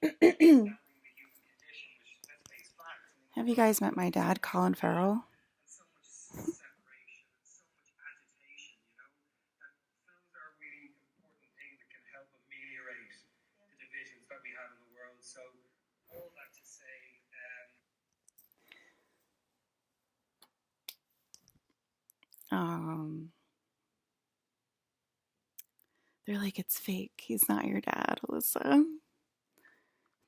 Have you guys met my dad, Colin Farrell? Um, they're like, it's fake. He's not your dad, Alyssa.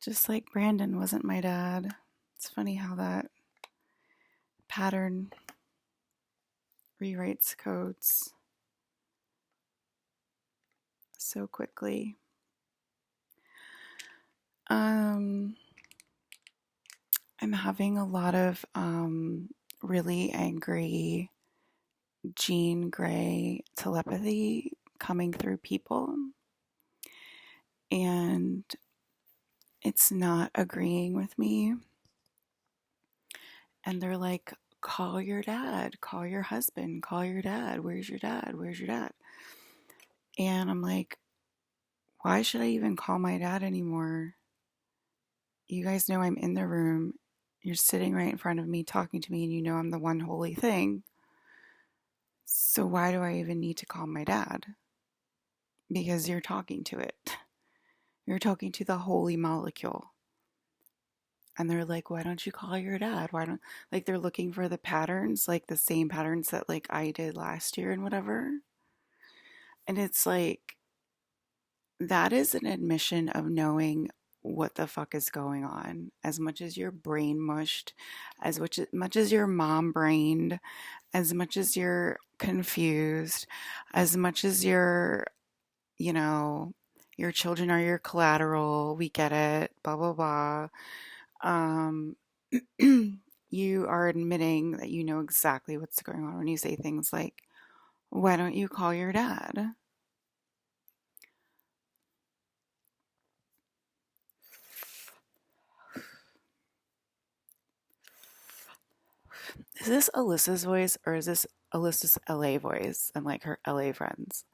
Just like Brandon wasn't my dad. It's funny how that pattern rewrites codes so quickly. I'm having a lot of really angry Jean Grey telepathy coming through people, and it's not agreeing with me. And they're like, call your dad, call your husband, call your dad. Where's your dad? Where's your dad? And I'm like, why should I even call my dad anymore? You guys know I'm in the room. You're sitting right in front of me talking to me, and you know I'm the one holy thing. So why do I even need to call my dad? Because you're talking to it. You're talking to the holy molecule. And they're like, why don't you call your dad? Why don't, like, they're looking for the patterns, like the same patterns that, like, I did last year and whatever. And it's like, that is an admission of knowing what the fuck is going on. As much as you're brain mushed, much as you're mom brained, as much as you're confused, as much as you're, you know, your children are your collateral, we get it, blah, blah, blah. Um, you are admitting that you know exactly what's going on when you say things like, why don't you call your dad? Is this Alyssa's voice or is this Alyssa's LA voice and like her LA friends?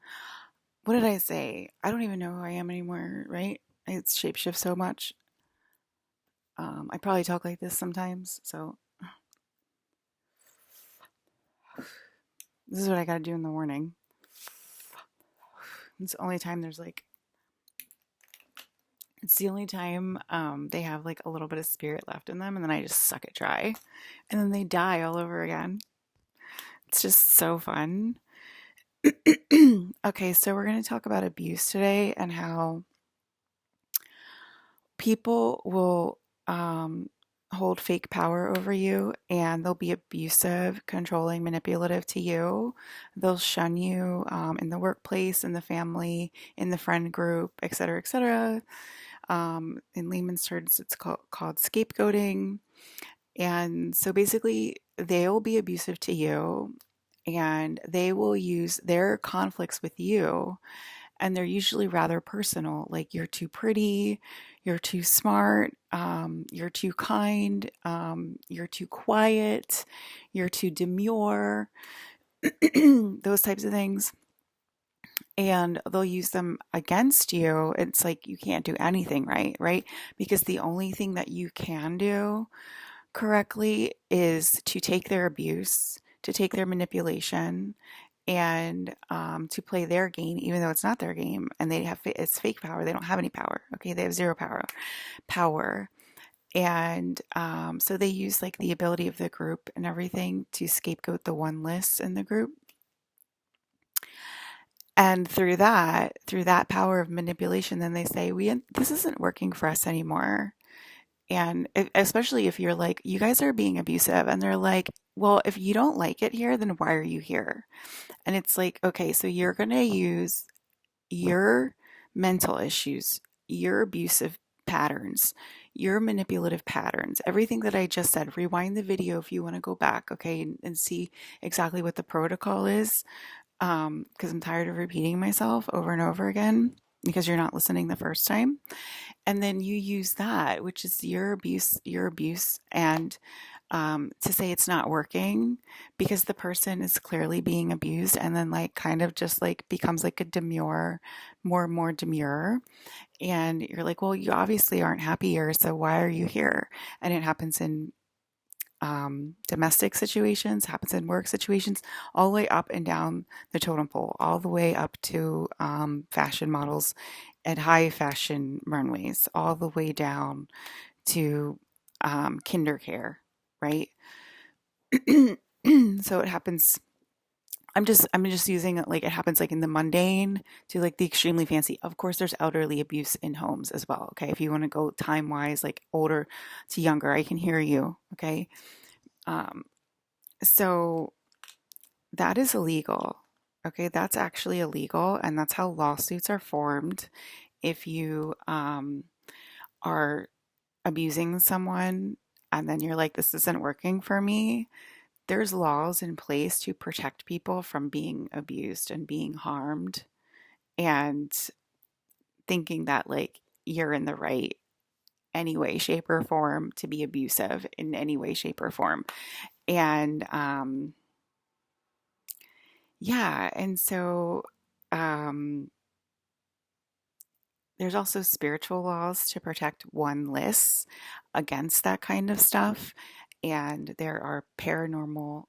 What did I say? I don't even know who I am anymore, right? It's shapeshift so much. I probably talk like this sometimes, so this is what I gotta do in the morning. It's the only time there's like, it's the only time they have like a little bit of spirit left in them, and then I just suck it dry, and then they die all over again. It's just so fun. Okay, so we're going to talk about abuse today and how people will hold fake power over you, and they'll be abusive, controlling, manipulative to you. They'll shun you in the workplace, in the family, in the friend group, etc., etc. In layman's terms, it's called scapegoating. And so basically, they'll be abusive to you, and they will use their conflicts with you, and they're usually rather personal, like you're too pretty, you're too smart, you're too kind, you're too quiet, you're too demure, those types of things. And they'll use them against you. It's like you can't do anything right, right? Because the only thing that you can do correctly is to take their abuse, to take their manipulation, and to play their game, even though it's not their game, and they have it's fake power. They don't have any power. Okay, they have zero power, and so they use like the ability of the group and everything to scapegoat the one list in the group. And through that power of manipulation, then they say, "We this isn't working for us anymore." And especially if you're like, you guys are being abusive, and they're like, well, if you don't like it here, then why are you here? And it's like, okay, so you're going to use your mental issues, your abusive patterns, your manipulative patterns, everything that I just said. Rewind the video if you want to go back, okay, and see exactly what the protocol is, because I'm tired of repeating myself over and over again. because you're not listening the first time. And then you use that, which is your abuse, and to say it's not working because the person is clearly being abused, and then like kind of just like becomes like a demure, more and more demure. And you're like, well, you obviously aren't happy here, so why are you here? And it happens in domestic situations, happens in work situations, all the way up and down the totem pole, all the way up to fashion models at high fashion runways, all the way down to kinder care, right? So it happens. I'm just using it like it happens like in the mundane to like the extremely fancy. Of course, there's elderly abuse in homes as well. Okay, if you want to go time wise, like older to younger, I can hear you. Okay, um, so that is illegal. Okay, that's actually illegal, and that's how lawsuits are formed. If you are abusing someone and then you're like, this isn't working for me, there's laws in place to protect people from being abused and being harmed and thinking that like you're in the right any way, shape, or form to be abusive in any way, shape, or form. And yeah, and so um, there's also spiritual laws to protect oneness against that kind of stuff. And there are paranormal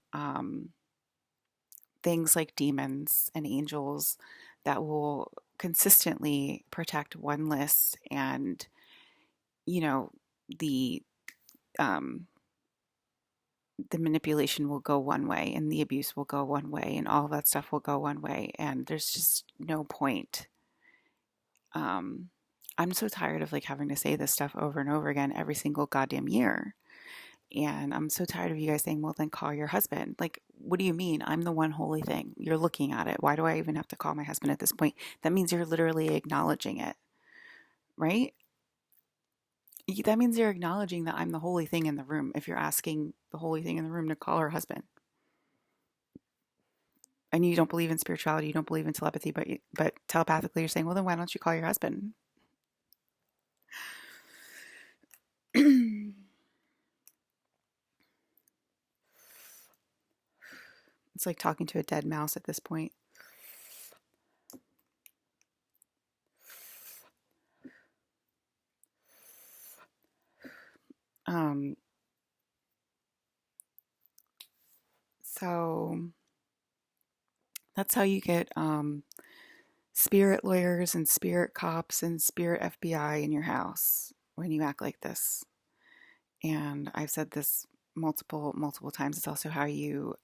things like demons and angels that will consistently protect oneness, and you know the um, the manipulation will go one way and the abuse will go one way and all that stuff will go one way, and there's just no point. um, I'm so tired of like having to say this stuff over and over again every single goddamn year. And I'm so tired of you guys saying, well, then call your husband. Like, what do you mean? I'm the one holy thing. You're looking at it. Why do I even have to call my husband at this point? That means you're literally acknowledging it, right? That means you're acknowledging that I'm the holy thing in the room if you're asking the holy thing in the room to call her husband. And you don't believe in spirituality, you don't believe in telepathy, but telepathically you're saying, well, then why don't you call your husband? It's like talking to a dead mouse at this point. Um, so that's how you get spirit lawyers and spirit cops and spirit FBI in your house when you act like this. And I've said this multiple times. It's also how you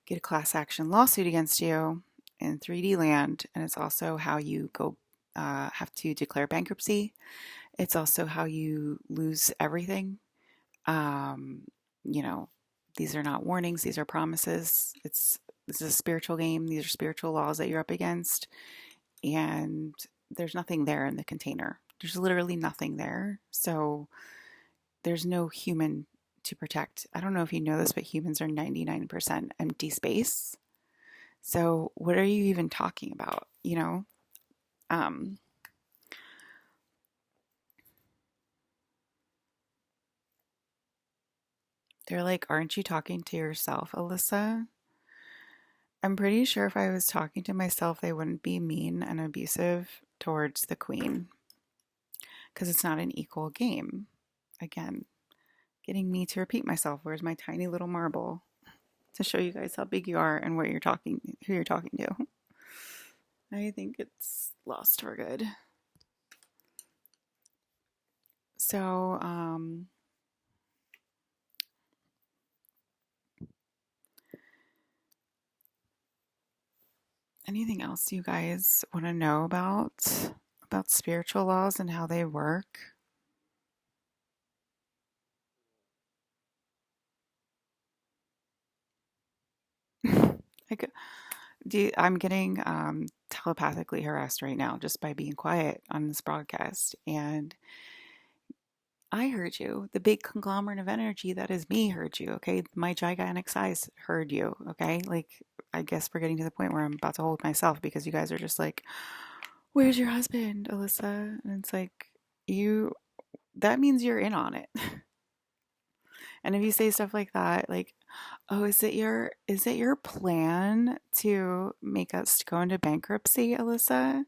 get a class action lawsuit against you in 3D land, and it's also how you go have to declare bankruptcy. It's also how you lose everything. Um, you know, these are not warnings; these are promises. This is a spiritual game. These are spiritual laws that you're up against, and there's nothing there in the container. There's literally nothing there. So there's no human to protect. I don't know if you know this, but humans are 99% empty space. So what are you even talking about? Um, they're like, aren't you talking to yourself, Alyssa? I'm pretty sure if I was talking to myself, they wouldn't be mean and abusive towards the queen because it's not an equal game. Again, getting me to repeat myself. Where's my tiny little marble to show you guys how big you are and what you're talking, who you're talking to? I think it's lost for good. So, anything else you guys want to know about spiritual laws and how they work? Like, I'm getting telepathically harassed right now just by being quiet on this broadcast, and I heard you. The big conglomerate of energy that is me heard you. Okay. My gigantic size heard you. Okay. Like, I guess we're getting to the point where I'm about to hold myself because you guys are just like, where's your husband, Alyssa? And it's like, you, that means you're in on it. And if you say stuff like that, like, oh, is it your plan to make us go into bankruptcy, Alyssa?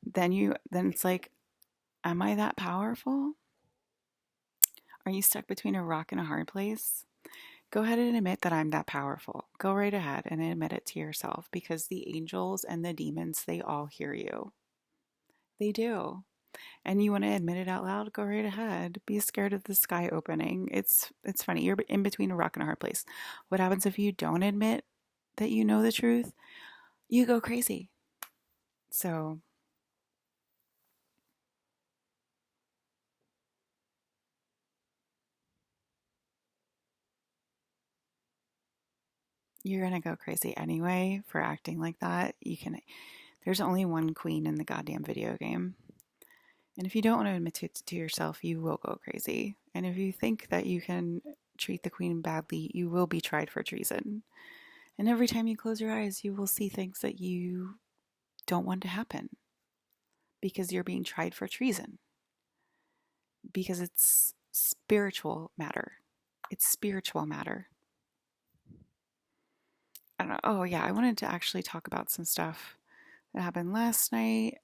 Then it's like, am I that powerful? Are you stuck between a rock and a hard place? Go ahead and admit that I'm that powerful. Go right ahead and admit it to yourself because the angels and the demons, they all hear you. They do. And you want to admit it out loud, go right ahead. Be scared of the sky opening. It's funny. You're in between a rock and a hard place. What happens if you don't admit that you know the truth? You go crazy. So, you're going to go crazy anyway for acting like that. There's only one queen in the goddamn video game. And if you don't want to admit it to yourself, you will go crazy. And if you think that you can treat the queen badly, you will be tried for treason. And every time you close your eyes, you will see things that you don't want to happen because you're being tried for treason. Because it's spiritual matter. It's spiritual matter. I don't know. Oh, yeah. I wanted to actually talk about some stuff that happened last night.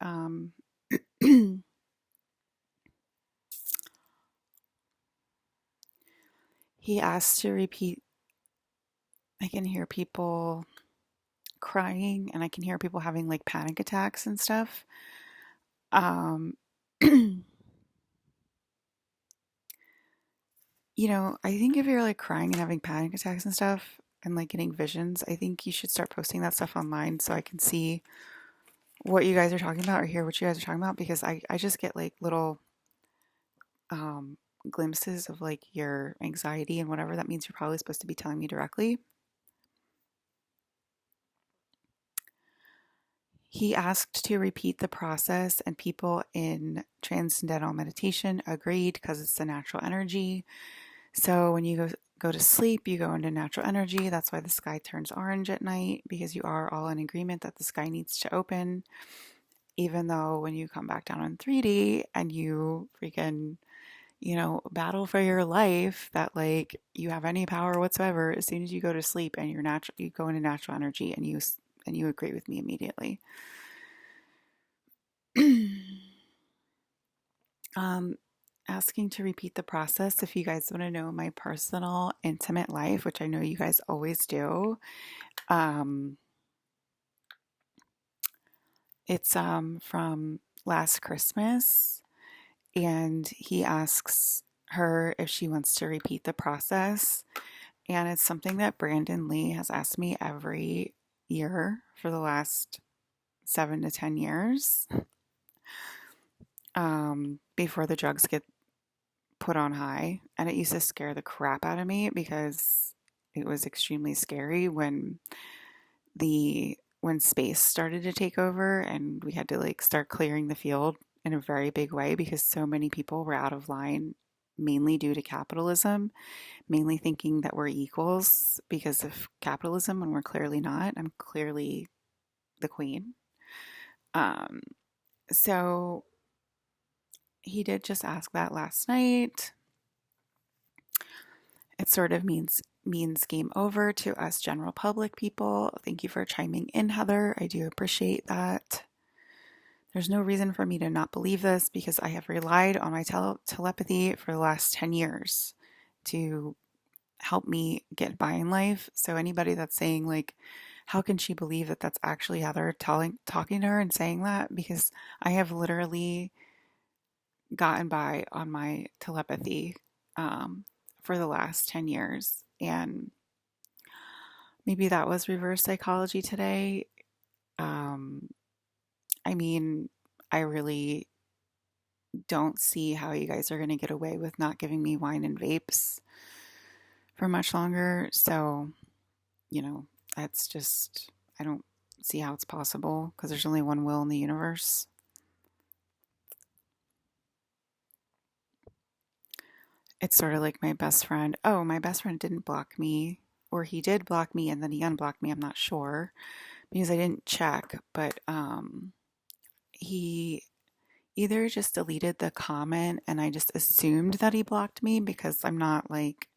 He asked to repeat. I can hear people crying and I can hear people having like panic attacks and stuff. Um, I think if you're like crying and having panic attacks and stuff and like getting visions, I think you should start posting that stuff online so I can see what you guys are talking about or hear what you guys are talking about because I just get like little um, glimpses of like your anxiety and whatever. That means you're probably supposed to be telling me directly. He asked to repeat the process, and people in transcendental meditation agreed because it's the natural energy. So when you go to sleep, you go into natural energy. That's why the sky turns orange at night because you are all in agreement that the sky needs to open. Even though when you come back down in 3D and you freaking, battle for your life, that like you have any power whatsoever, as soon as you go to sleep and you go into natural energy and you agree with me immediately. um, Asking to repeat the process if you guys want to know my personal intimate life, which I know you guys always do. Um, it's from last Christmas, and he asks her if she wants to repeat the process, and it's something that Brandon Lee has asked me every year for the last 7 to 10 years. Before the drugs get put on high, and it used to scare the crap out of me because it was extremely scary when space started to take over and we had to like start clearing the field in a very big way because so many people were out of line, mainly due to capitalism, mainly thinking that we're equals because of capitalism when we're clearly not. I'm clearly the queen. um so he did just ask that last night. It sort of means game over to us general public people. Thank you for chiming in, Heather. I do appreciate that. There's no reason for me to not believe this because I have relied on my telepathy for the last 10 years to help me get by in life. So anybody that's saying like, how can she believe that that's actually Heather talking to her and saying that? Because I have literally gotten by on my telepathy um, for the last 10 years. And maybe that was reverse psychology today. Um, I mean, I really don't see how you guys are going to get away with not giving me wine and vapes for much longer. So, you know, that's just, I don't see how it's possible because there's only one will in the universe. It's sort of like my best friend. Oh, my best friend didn't block me, or he did block me and then he unblocked me. I'm not sure because I didn't check, but he either just deleted the comment and I just assumed that he blocked me because I'm not like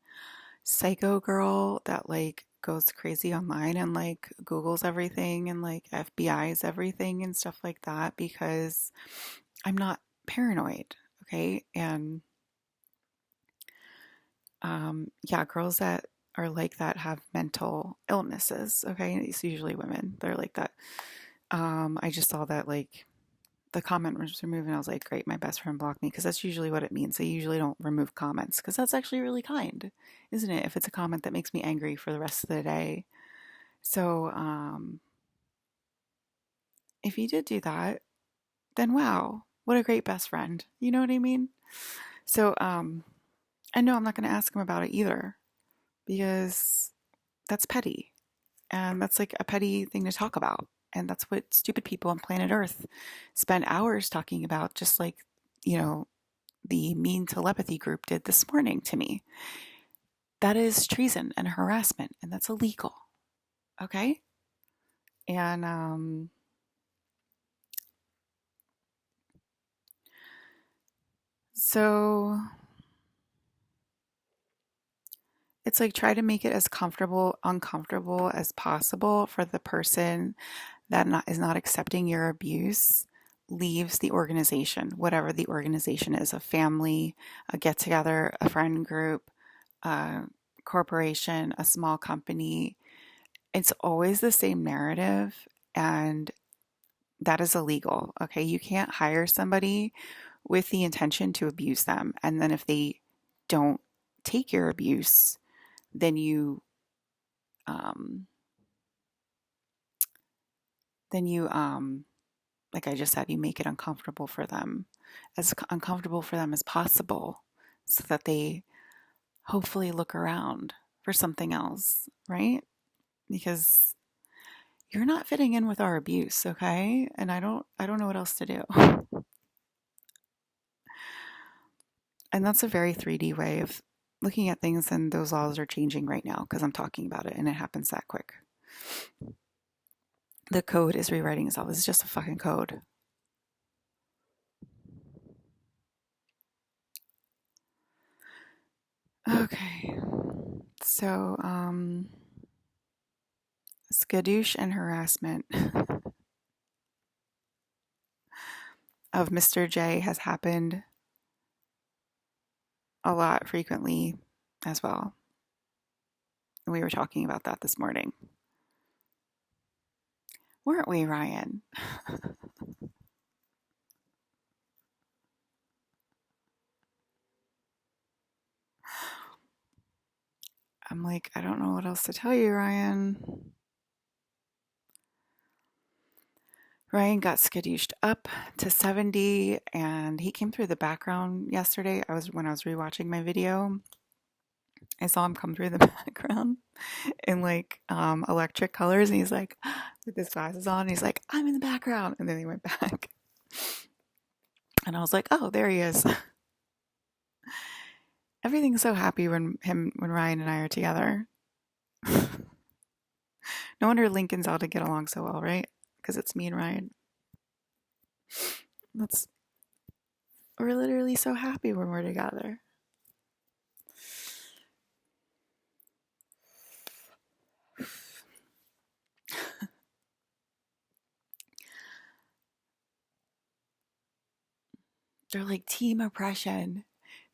psycho girl that like goes crazy online and like Googles everything and like FBI's everything and stuff like that because I'm not paranoid. Okay. And yeah, girls that are like that have mental illnesses. Okay. It's usually women. They're like that. I just saw that like the comment was removed and I was like, great, my best friend blocked me because that's usually what it means. They usually don't remove comments because that's actually really kind, isn't it? If it's a comment that makes me angry for the rest of the day. So, if you did do that, then wow, what a great best friend. You know what I mean? So, I know I'm not going to ask him about it either because that's petty and that's like a petty thing to talk about. And that's what stupid people on planet Earth spend hours talking about, just like, you know, the mean telepathy group did this morning to me. That is treason and harassment, and that's illegal. Okay? And so it's like try to make it as uncomfortable as possible for the person that is not accepting your abuse leaves the organization, whatever the organization is, a family, a get together, a friend group, a corporation, a small company. It's always the same narrative, and that is illegal. Okay. You can't hire somebody with the intention to abuse them. And then if they don't take your abuse, then um, you, like I just said, you make it uncomfortable for them, as uncomfortable for them as possible, so that they hopefully look around for something else, right? Because you're not fitting in with our abuse, okay? And I don't know what else to do. And that's a very 3D way of looking at things, and those laws are changing right now because I'm talking about it and it happens that quick. The code is rewriting itself. It's just a fucking code. Okay. So, skadoosh and harassment of Mr. J has happened a lot frequently as well. We were talking about that this morning. Weren't we, Ryan? I'm like, I don't know what else to tell you, Ryan. Ryan got skadooshed up to 70 and he came through the background yesterday. When I was rewatching my video, I saw him come through the background in like electric colors and he's like with his glasses on, he's like, I'm in the background, and then he went back. And I was like, oh, there he is. Everything's so happy when Ryan and I are together. No wonder Lincoln's ought to get along so well, right? Because it's me and Ryan. That's We're literally so happy when we're together. They're like team oppression,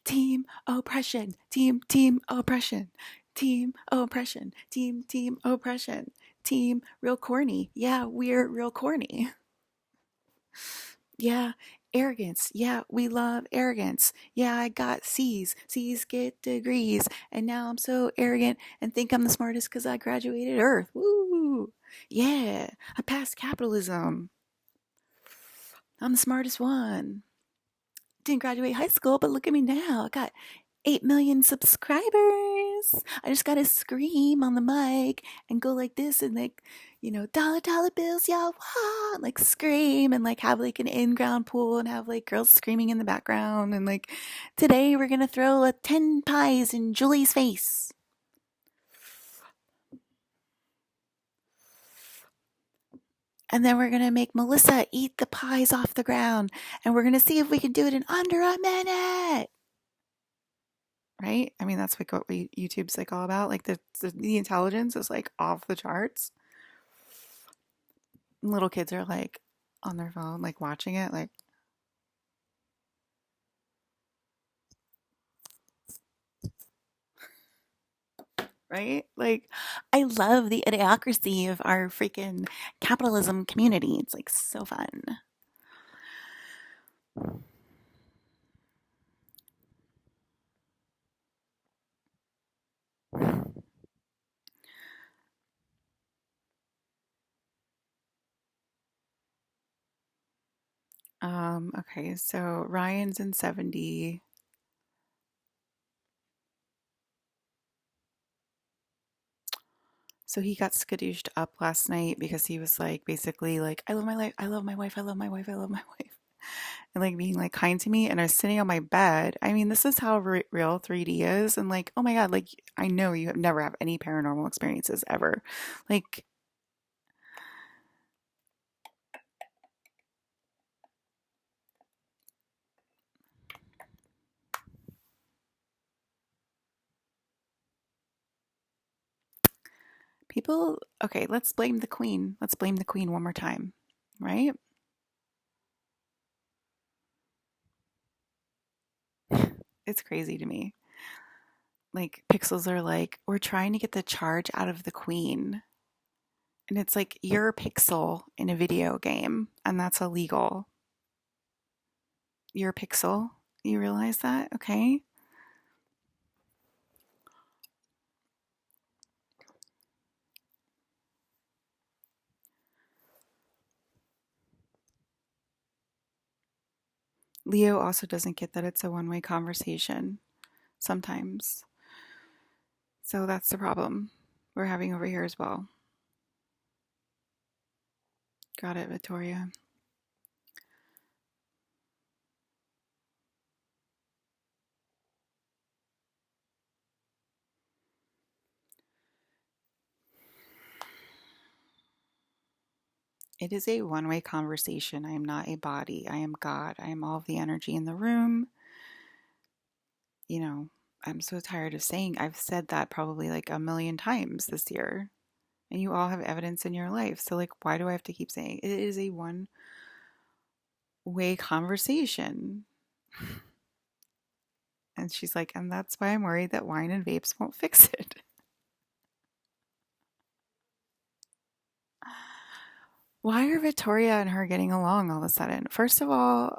team oppression, team oppression, team oppression, team oppression, team real corny. Yeah, we're real corny. Yeah, arrogance. Yeah, we love arrogance. Yeah, I got C's. C's get degrees. And now I'm so arrogant and think I'm the smartest because I graduated Earth. Woo! Yeah, I passed capitalism. I'm the smartest one. Didn't graduate high school, but look at me now. I got 8 million subscribers. I just gotta scream on the mic and go like this and like, dollar dollar bills, y'all, wah, like scream and like have like an in-ground pool and have like girls screaming in the background and like today we're gonna throw 10 pies in Julie's face. And then we're gonna make Melissa eat the pies off the ground and we're gonna see if we can do it in under a minute. Right? I mean, that's like what YouTube's like all about. Like the intelligence is like off the charts. Little kids are like on their phone, like watching it, like, right? Like, I love the idiocracy of our freaking capitalism community. It's like so fun. Okay, so Ryan's in 70. So he got skadooshed up last night because he was like basically like, I love my life, I love my wife, I love my wife, I love my wife. And like being like kind to me. And I was sitting on my bed. I mean, this is how real 3D is. And like, oh my God, like I know you have never have any paranormal experiences ever. Like, people, okay, let's blame the queen. Let's blame the queen one more time, right? It's crazy to me. Like, pixels are like, we're trying to get the charge out of the queen. And it's like, you're a pixel in a video game, and that's illegal. You're a pixel. You realize that? Okay. Leo also doesn't get that it's a one-way conversation sometimes. So that's the problem we're having over here as well. Got it, Victoria. It is a one way conversation. I am not a body. I am God. I am all of the energy in the room. You know, I'm so tired of saying, I've said that probably like a million times this year. And you all have evidence in your life. So, like, why do I have to keep saying it? It is a one way conversation? And she's like, and that's why I'm worried that wine and vapes won't fix it. Why are Victoria and her getting along all of a sudden? First of all,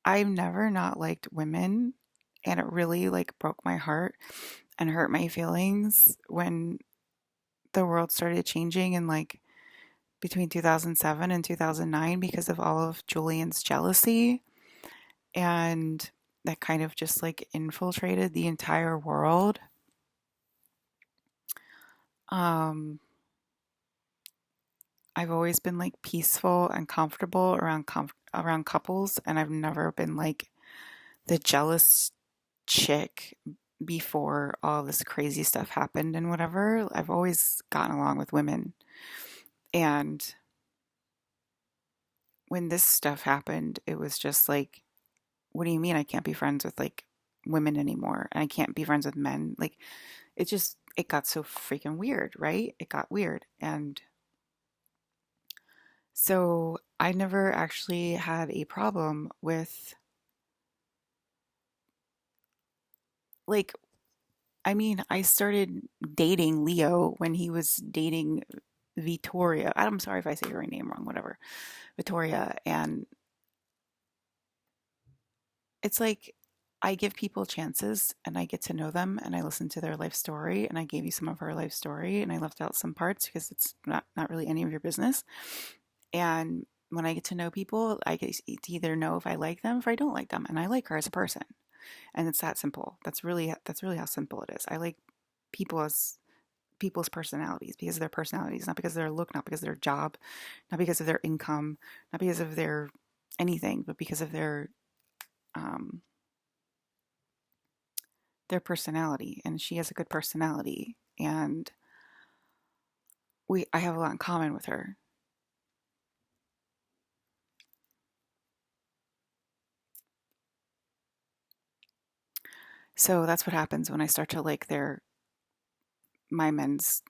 I've never not liked women, and it really like broke my heart and hurt my feelings when the world started changing in like between 2007 and 2009 because of all of Julian's jealousy, and that kind of just like infiltrated the entire world. Um I've always been like peaceful and comfortable around around couples, and I've never been like the jealous chick before all this crazy stuff happened and whatever. I've always gotten along with women. And when this stuff happened, it was just like, what do you mean I can't be friends with like women anymore? And I can't be friends with men? Like, it got so freaking weird, right? It got weird. And so I never actually had a problem with, like, I mean, I started dating Leo when he was dating Victoria. I'm sorry if I say her name wrong, whatever. Victoria. And it's like I give people chances and I get to know them and I listen to their life story, and I gave you some of her life story and I left out some parts because it's not really any of your business. And when I get to know people, I get to either know if I like them, if I don't like them, and I like her as a person. And it's that simple. That's really how simple it is. I like people as people's personalities, because of their personalities, not because of their look, not because of their job, not because of their income, not because of their anything, but because of um, their personality. And she has a good personality, and I have a lot in common with her. So that's what happens when I start to like my men's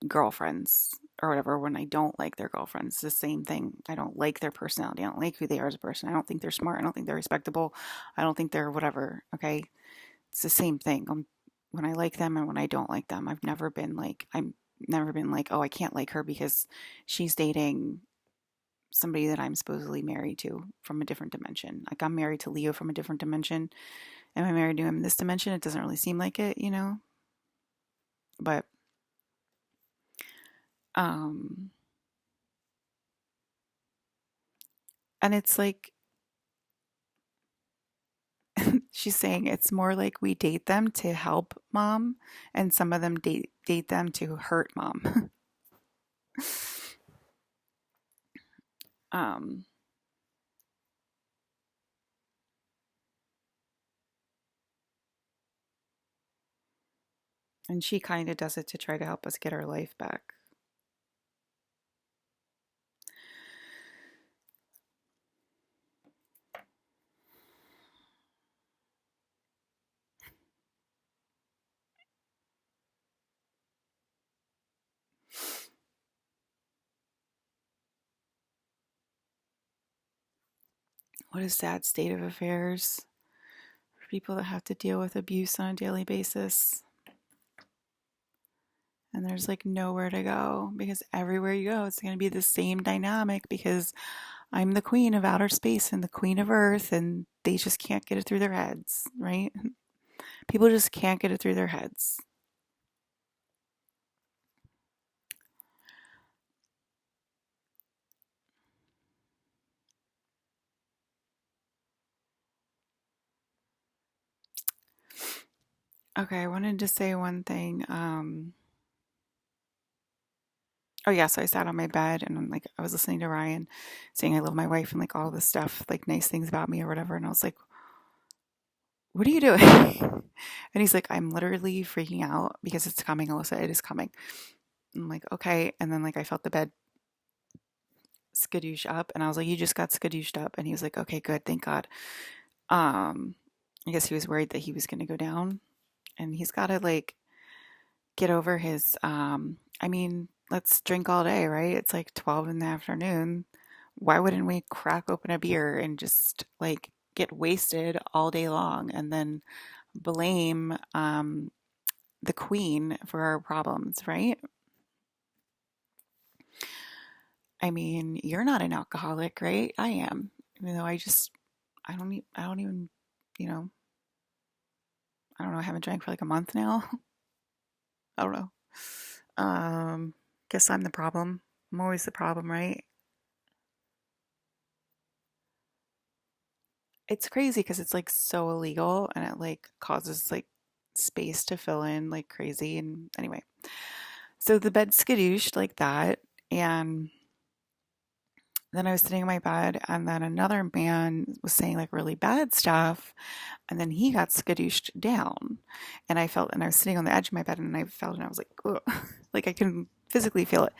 girlfriends or whatever. When I don't like their girlfriends, it's the same thing. I don't like their personality. I don't like who they are as a person. I don't think they're smart. I don't think they're respectable. I don't think they're whatever. Okay, it's the same thing. When I like them and when I don't like them, I'm never been like, oh, I can't like her because she's dating somebody that I'm supposedly married to from a different dimension. Like, I'm married to Leo from a different dimension. Am I married to him in this dimension? It doesn't really seem like it, But um and it's like she's saying it's more like we date them to help mom, and some of them date them to hurt mom. um and she kind of does it to try to help us get our life back. What a sad state of affairs for people that have to deal with abuse on a daily basis. And there's like nowhere to go, because everywhere you go, it's going to be the same dynamic, because I'm the queen of outer space and the queen of earth, and they just can't get it through their heads, right? People just can't get it through their heads. Okay, I wanted to say one thing. Oh yeah, so I sat on my bed and I was listening to Ryan saying I love my wife and like all this stuff, like nice things about me or whatever, and I was like, "What are you doing?" And he's like, "I'm literally freaking out because it's coming, Alyssa. It is coming." I'm like, "Okay," and then like I felt the bed skadoosh up, and I was like, "You just got skadooshed up," and he was like, "Okay, good, thank God." Um, I guess he was worried that he was going to go down, and he's got to like get over his I mean, let's drink all day, right? It's like 12 in the afternoon. Why wouldn't we crack open a beer and just like get wasted all day long and then blame the queen for our problems, right? I mean, you're not an alcoholic, right? I am. Even though I don't even, you know, I don't know, I haven't drank for like a month now. I don't know. Um, guess I'm the problem. I'm always the problem, right? It's crazy because it's like so illegal and it like causes like space to fill in like crazy. And anyway, so the bed skadooshed like that. And then I was sitting in my bed, and then another man was saying like really bad stuff. And then he got skadooshed down. And I was sitting on the edge of my bed, and I felt it, and I was like, ugh. Like I can physically feel it.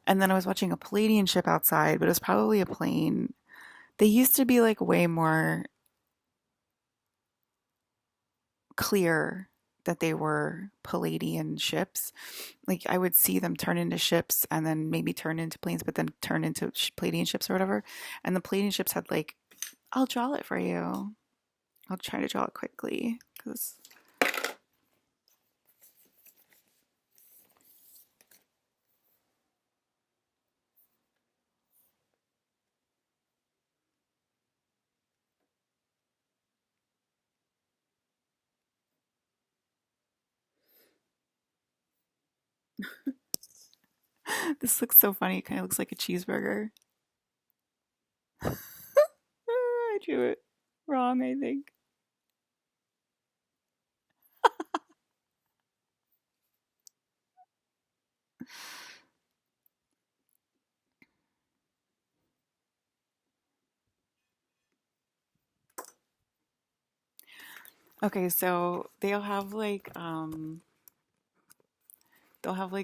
And then I was watching a Palladian ship outside, but it was probably a plane. They used to be like way more clear that they were Palladian ships. Like I would see them turn into ships and then maybe turn into planes, but then turn into Palladian ships or whatever. And the Palladian ships had like, I'll draw it for you. I'll try to draw it quickly because this looks so funny. It kind of looks like a cheeseburger. I drew it wrong, I think. Okay, so they'll have like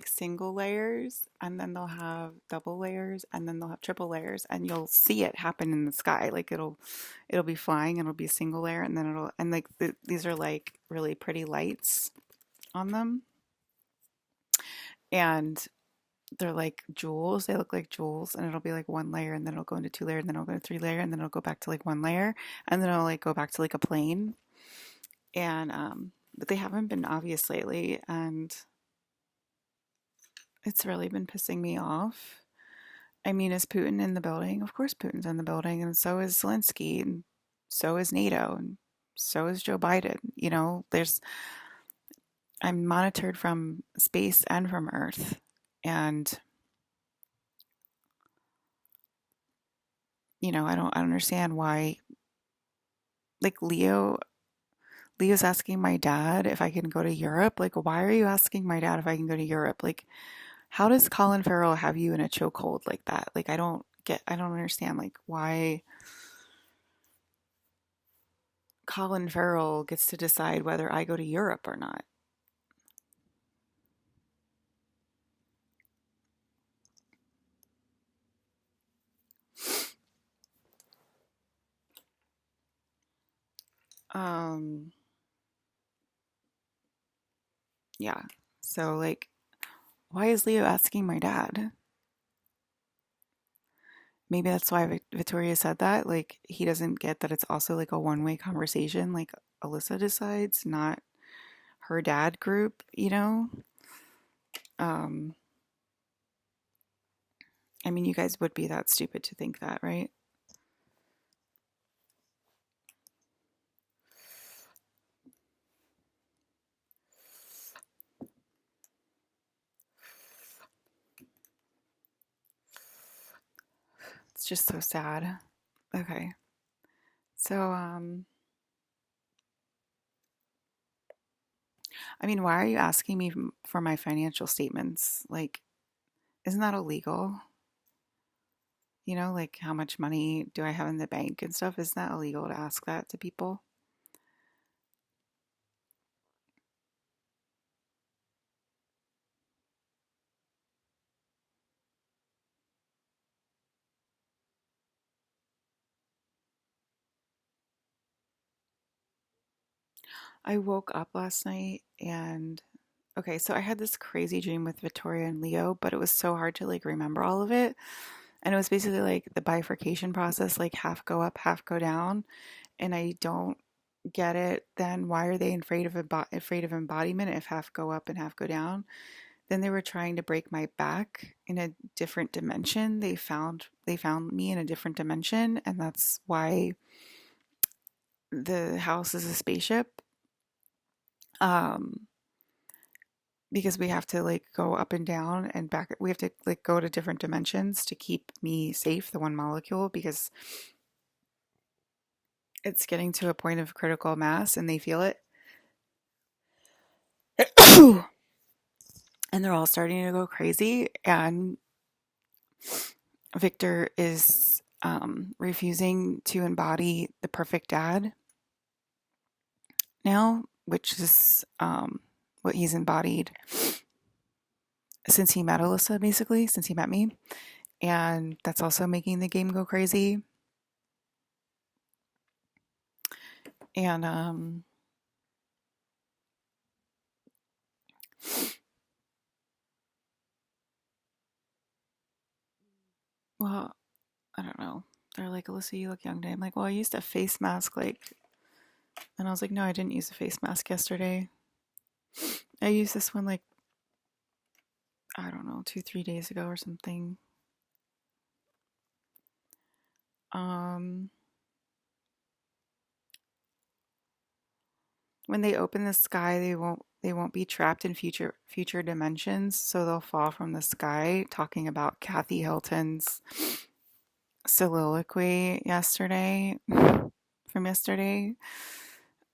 single layers, and then they'll have double layers, and then they'll have triple layers, and you'll see it happen in the sky. Like it'll be flying, and it'll be a single layer, and then it'll and like these are like really pretty lights on them, and they're like jewels. They look like jewels, and it'll be like one layer, and then it'll go into two layer, and then it'll go to three layer, and then it'll go back to like one layer, and then it'll like go back to like a plane. And but they haven't been obvious lately, and it's really been pissing me off. I mean, is Putin in the building? Of course, Putin's in the building, and so is Zelensky, and so is NATO, and so is Joe Biden. I'm monitored from space and from Earth, and I don't understand why. Like Leo's asking my dad if I can go to Europe. Like, why are you asking my dad if I can go to Europe? Like, how does Colin Farrell have you in a chokehold like that? Like, I don't understand. Like, why Colin Farrell gets to decide whether I go to Europe or not. Um, yeah. So, like, why is Leo asking my dad? Maybe that's why Victoria said that. Like, he doesn't get that it's also like a one-way conversation. Like, Alyssa decides, not her dad group, you know? Um, I mean, you guys would be that stupid to think that, right? It's just so sad. Okay. So, I mean, why are you asking me for my financial statements? Like, isn't that illegal? Like how much money do I have in the bank and stuff? Isn't that illegal to ask that to people? I woke up last night and okay, so I had this crazy dream with Victoria and Leo, but it was so hard to like remember all of it. And it was basically like the bifurcation process, like half go up, half go down. And I don't get it. Then why are they afraid of embodiment if half go up and half go down? Then they were trying to break my back in a different dimension. They found me in a different dimension, and that's why the house is a spaceship. Um, because we have to like go up and down and back. We have to like go to different dimensions to keep me safe, the one molecule, because it's getting to a point of critical mass and they feel it. And they're all starting to go crazy. And Victor is refusing to embody the perfect dad now, which is what he's embodied since he met Alyssa, basically, since he met me. And that's also making the game go crazy. And well, I don't know. They're like, Alyssa, you look young today. I'm like, well, I used a face mask, like, and I was like, no, I didn't use a face mask yesterday. I used this one, like, I don't know, 2, 3 days ago or something. Um, when they open the sky, they won't be trapped in future dimensions, so they'll fall from the sky. Talking about Kathy Hilton's soliloquy yesterday, from yesterday.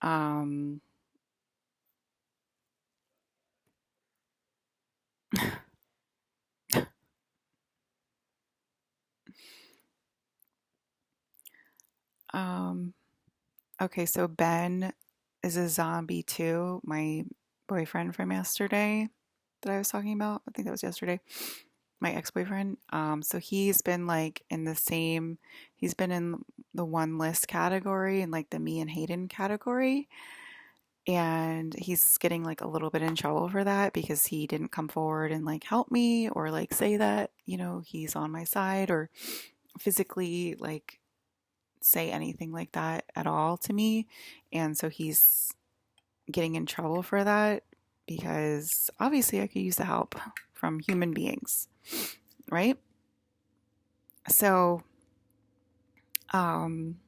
Um, um, okay, so Ben is a zombie too. My boyfriend from yesterday that I was talking about, I think that was yesterday, my ex-boyfriend. So he's been like in the same, he's been in the one list category and like the me and Hayden category. And he's getting like a little bit in trouble for that because he didn't come forward and like help me or like say that, he's on my side or physically like say anything like that at all to me. And so he's getting in trouble for that because obviously I could use the help from human beings, right? So, um,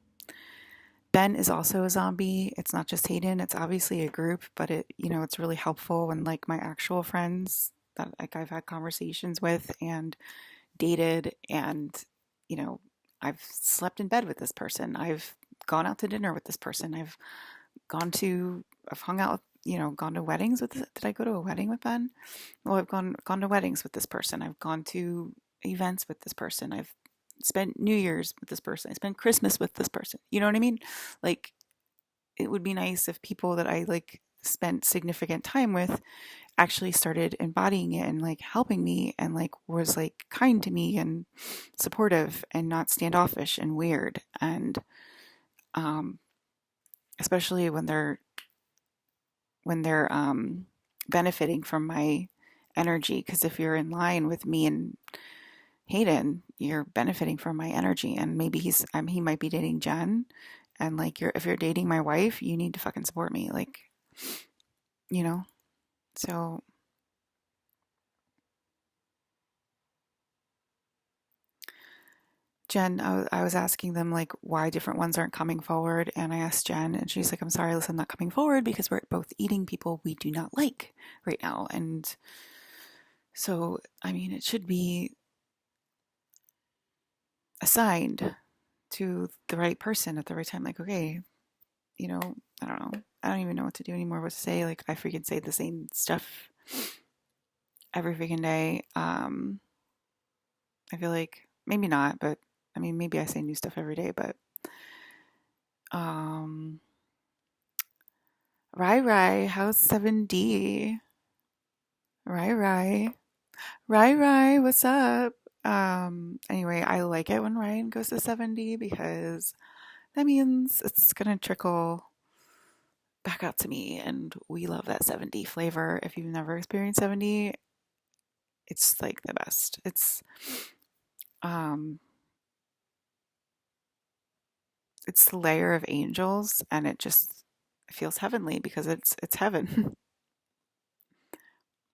Ben is also a zombie. It's not just Hayden. It's obviously a group, but it's really helpful when like my actual friends that like I've had conversations with and dated and, you know, I've slept in bed with this person. I've gone out to dinner with this person. I've hung out with, gone to weddings with, did I go to a wedding with Ben? Well, I've gone to weddings with this person. I've gone to events with this person. I've spent New Year's with this person. I spent Christmas with this person. You know what I mean? Like it would be nice if people that I like spent significant time with actually started embodying it and like helping me and like was like kind to me and supportive and not standoffish and weird and um especially when they're benefiting from my energy, because if you're in line with me and Hayden, you're benefiting from my energy. And maybe he might be dating Jen, and like if you're dating my wife, you need to fucking support me, like, you know. So Jen, I was asking them like why different ones aren't coming forward, and I asked Jen, and she's like, "I'm sorry, listen, I'm not coming forward because we're both eating people we do not like right now." And so, I mean, it should be assigned to the right person at the right time. Like, okay, you know, I don't know. I don't even know what to do anymore. What to say? Like, I freaking say the same stuff every freaking day. I feel like maybe not, but I mean, maybe I say new stuff every day. But um, Rai Rai, how's 7D? Rai Rai, Rai Rai, what's up? Anyway, I like it when Ryan goes to 7D because that means it's gonna trickle back out to me, and we love that 7D flavor. If you've never experienced 7D, it's like the best. Um it's the layer of angels, and it just feels heavenly because it's heaven.